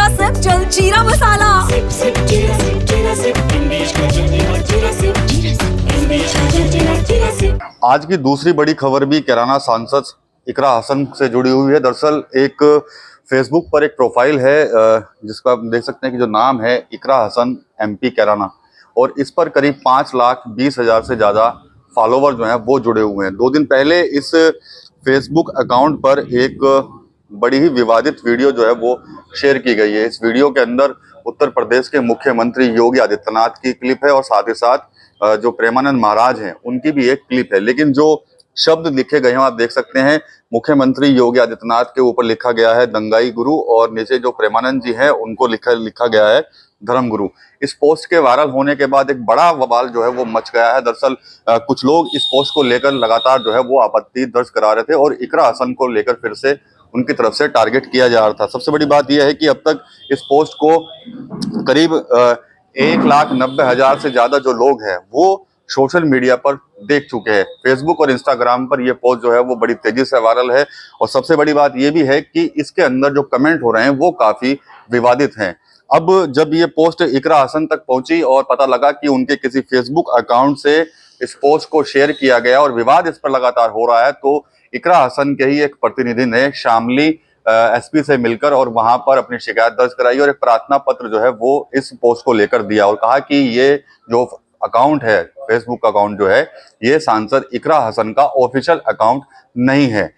जीरा सिप जलजीरा मसाला। SIP SIP जीरा SIP जीरा सिप इंग्लिश का जलजीरा जीरा सिप इंग्लिश का जीरा सिप। आज की दूसरी बड़ी खबर भी कैराना सांसद इकरा हसन से जुड़ी हुई है। दरअसल एक फेसबुक पर एक प्रोफाइल है जिसका आप देख सकते हैं कि जो नाम है इकरा हसन MP कैराना, और इस पर करीब 5,20,000 से ज़्यादा फॉलोवर जो हैं वो जुड़े हुए हैं। 2 दिन पहले इस फेसबुक अकाउंट पर एक बड़ी ही विवादित वीडियो जो है वो शेयर की गई है। इस वीडियो के अंदर उत्तर प्रदेश के मुख्यमंत्री योगी आदित्यनाथ की क्लिप है और साथ ही साथ जो प्रेमानंद महाराज हैं उनकी भी एक क्लिप है। लेकिन जो शब्द लिखे गए हैं आप देख सकते हैं, मुख्यमंत्री योगी आदित्यनाथ के ऊपर लिखा गया है दंगाई गुरु, और नीचे जो प्रेमानंद जी हैं उनको लिखा गया है धर्म गुरु। इस पोस्ट के वायरल होने के बाद एक बड़ा बवाल जो है वो मच गया है। दरअसल कुछ लोग इस पोस्ट को लेकर लगातार जो है वो आपत्ति दर्ज करा रहे थे और इकरा हसन को लेकर फिर से उनकी तरफ से टारगेट किया जा रहा था। सबसे बड़ी बात यह है कि अब तक इस पोस्ट को करीब 1,90,000 से ज्यादा जो लोग हैं वो सोशल मीडिया पर देख चुके हैं। फेसबुक और इंस्टाग्राम पर ये पोस्ट जो है वो बड़ी तेजी से वायरल है, और सबसे बड़ी बात ये भी है कि इसके अंदर जो कमेंट हो रहे हैं वो काफी विवादित हैं। अब जब ये पोस्ट इकरा हसन तक पहुंची और पता लगा कि उनके किसी फेसबुक अकाउंट से इस पोस्ट को शेयर किया गया और विवाद इस पर लगातार हो रहा है, तो इकरा हसन के ही एक प्रतिनिधि ने शामली SP से मिलकर और वहां पर अपनी शिकायत दर्ज कराई और एक प्रार्थना पत्र जो है वो इस पोस्ट को लेकर दिया और कहा कि ये जो अकाउंट है, फेसबुक अकाउंट जो है, ये सांसद इकरा हसन का ऑफिशियल अकाउंट नहीं है।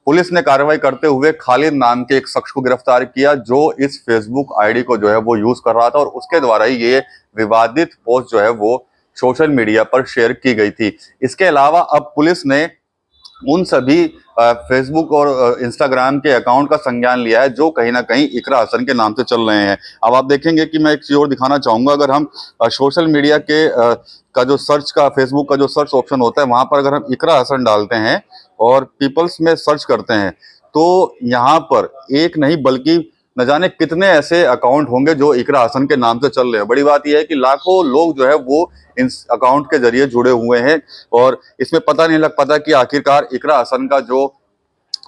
पुलिस ने कार्रवाई करते हुए खालिद नाम के एक शख्स को गिरफ्तार किया जो इस फेसबुक ID को जो है वो यूज कर रहा था और उसके द्वारा ही ये विवादित पोस्ट जो है वो सोशल मीडिया पर शेयर की गई थी। इसके अलावा अब पुलिस ने उन सभी फेसबुक और इंस्टाग्राम के अकाउंट का संज्ञान लिया है जो कहीं ना कहीं इकरा हसन के नाम से चल रहे हैं। अब आप देखेंगे कि मैं एक चीज और दिखाना चाहूंगा, अगर हम सोशल मीडिया के का जो सर्च का फेसबुक का जो सर्च ऑप्शन होता है वहां पर अगर हम इकरा हसन डालते हैं और पीपल्स में सर्च करते हैं तो यहाँ पर एक नहीं बल्कि न जाने कितने ऐसे अकाउंट होंगे जो इकरा हसन के नाम से चल रहे हैं। बड़ी बात यह है कि लाखों लोग जो है वो इस अकाउंट के जरिए जुड़े हुए हैं और इसमें पता नहीं लग पाता कि आखिरकार इकरा हसन का जो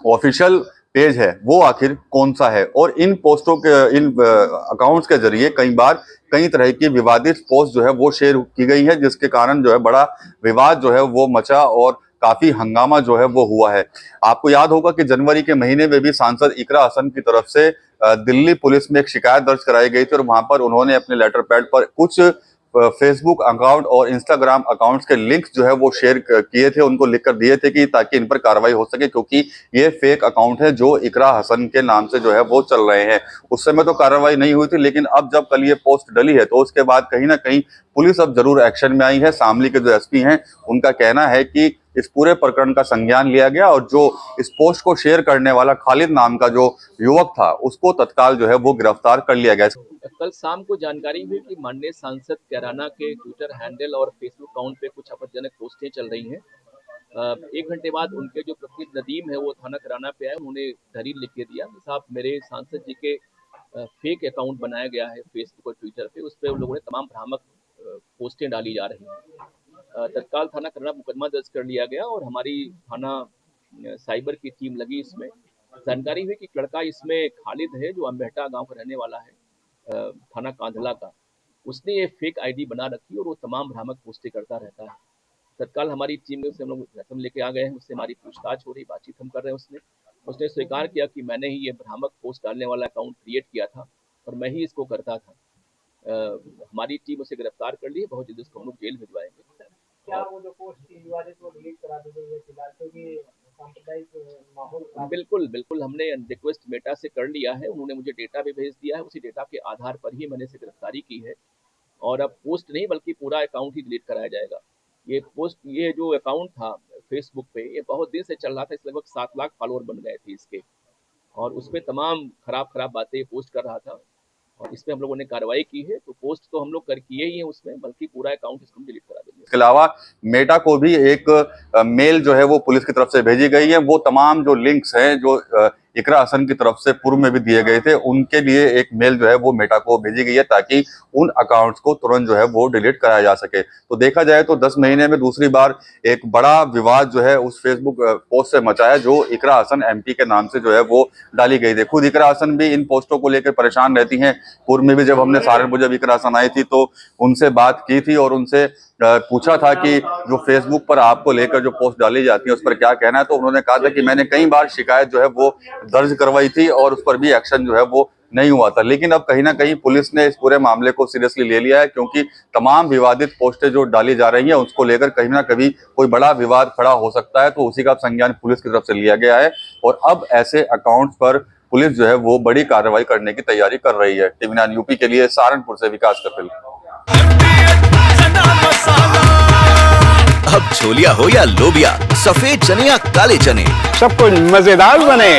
ऑफिशियल पेज है वो आखिर कौन सा है। और इन पोस्टों के इन अकाउंट्स के जरिए कई बार कई तरह की विवादित पोस्ट जो है वो शेयर की गई है, जिसके कारण जो है बड़ा विवाद जो है वो मचा और काफी हंगामा जो है वो हुआ है। आपको याद होगा कि जनवरी के महीने में भी सांसद इकरा हसन की तरफ से दिल्ली पुलिस में एक शिकायत दर्ज कराई गई थी और वहां पर उन्होंने अपने लेटर पैड पर कुछ फेसबुक अकाउंट और इंस्टाग्राम अकाउंट्स के लिंक्स जो है वो शेयर किए थे, उनको लिखकर दिए थे कि ताकि इन पर कार्रवाई हो सके, क्योंकि ये फेक अकाउंट है जो इकरा हसन के नाम से जो है वो चल रहे हैं। उस समय तो कार्रवाई नहीं हुई थी, लेकिन अब जब कल ये पोस्ट डली है तो उसके बाद कहीं ना कहीं पुलिस अब जरूर एक्शन में आई है। शामली के जो SP हैं उनका कहना है कि इस पूरे प्रकरण का संज्ञान लिया गया और जो इस पोस्ट को शेयर करने वाला खालिद नाम का जो युवक था उसको तत्काल जो है वो गिरफ्तार कर लिया गया। कल शाम को जानकारी हुई कि माननीय सांसद कैराना के ट्विटर हैंडल और फेसबुक अकाउंट पे कुछ आपत्तिजनक पोस्टें चल रही हैं। 1 घंटे बाद उनके जो प्रतिनिधि नदीम है वो थाना कैराना पे आए, उन्होंने दलील लिख के दिया साहब मेरे सांसद जी के फेक अकाउंट बनाया गया है फेसबुक और ट्विटर पे, उस पर उन लोगों ने तमाम भ्रामक पोस्टें डाली जा रही हैं। तत्काल थाना कैराना मुकदमा दर्ज कर लिया गया और हमारी थाना साइबर की टीम लगी इसमें। जानकारी हुई कि लड़का इसमें खालिद है जो अम्बेहटा गांव का रहने वाला है, थाना कांधला का। उसने ये फेक ID बना रखी और वो तमाम भ्रामक पोस्टें करता रहता है। तत्काल हमारी टीम में उसे हम लोग रकम लेके आ गए हैं, उससे हमारी पूछताछ हो रही, बातचीत हम कर रहे हैं। उसने स्वीकार किया कि मैंने ही ये भ्रामक पोस्ट डालने वाला अकाउंट क्रिएट किया था और मैं ही इसको करता था। हमारी टीम उसे गिरफ्तार कर ली है, बहुत जल्दी उसको हम लोग जेल भिजवाएंगे। क्या वो जो पोस्ट थी विवादित वो डिलीट करा दी गई है फिलहाल, क्योंकि सांप्रदायिक माहौल? बिल्कुल हमने रिक्वेस्ट मेटा से कर लिया है, उन्होंने मुझे डेटा भी भेज दिया है, उसी डेटा के आधार पर ही मैंने इसे गिरफ्तारी की है और अब पोस्ट नहीं बल्कि पूरा अकाउंट ही डिलीट कराया जाएगा। ये जो अकाउंट था फेसबुक पे ये बहुत दिन से चल रहा था, इस लगभग 7 लाख फॉलोअर बन गए थे इसके और उसपे तमाम खराब बातें पोस्ट कर रहा था और इस पे हम लोगों ने कार्रवाई की है। तो पोस्ट तो हम लोग कर किए ही हैं उसमें, बल्कि पूरा अकाउंट इसको डिलीट करा देंगे। इसके अलावा मेटा को भी एक मेल जो है वो पुलिस की तरफ से भेजी गई है। वो तमाम जो लिंक्स हैं जो इकरा हसन की तरफ से पूर्व में भी दिए गए थे, उनके लिए एक मेल जो है वो मेटा को भेजी गई है ताकि उन अकाउंट्स को तुरंत जो है वो डिलीट कराया जा सके। तो देखा जाए तो 10 महीने में दूसरी बार एक बड़ा विवाद जो है उस फेसबुक पोस्ट से मचा है जो इकरा हसन MP के नाम से जो है वो डाली गई थी। खुद इकरा हसन भी इन पोस्टों को लेकर परेशान रहती हैं। पूर्व में भी जब हमने सहारनपुर जब इकरा हसन आई थी तो उनसे बात की थी और उनसे पूछा था कि जो फेसबुक पर आपको लेकर जो पोस्ट डाली जाती है उस पर क्या कहना है, तो उन्होंने कहा था कि मैंने कई बार शिकायत जो है वो दर्ज करवाई थी और उस पर भी एक्शन जो है वो नहीं हुआ था। लेकिन अब कहीं ना कहीं पुलिस ने इस पूरे मामले को सीरियसली ले लिया है क्योंकि तमाम विवादित पोस्टें जो डाली जा रही हैं उसको लेकर कहीं ना कहीं कोई बड़ा विवाद खड़ा हो सकता है, तो उसी का संज्ञान पुलिस की तरफ से लिया गया है और अब ऐसे अकाउंट्स पर पुलिस जो है वो बड़ी कार्रवाई करने की तैयारी कर रही है। TV9 यूपी के लिए सहारनपुर से विकास कपिल। अब छोलिया हो या लोबिया, सफेद चने या काले चने, सब कुछ मजेदार बने।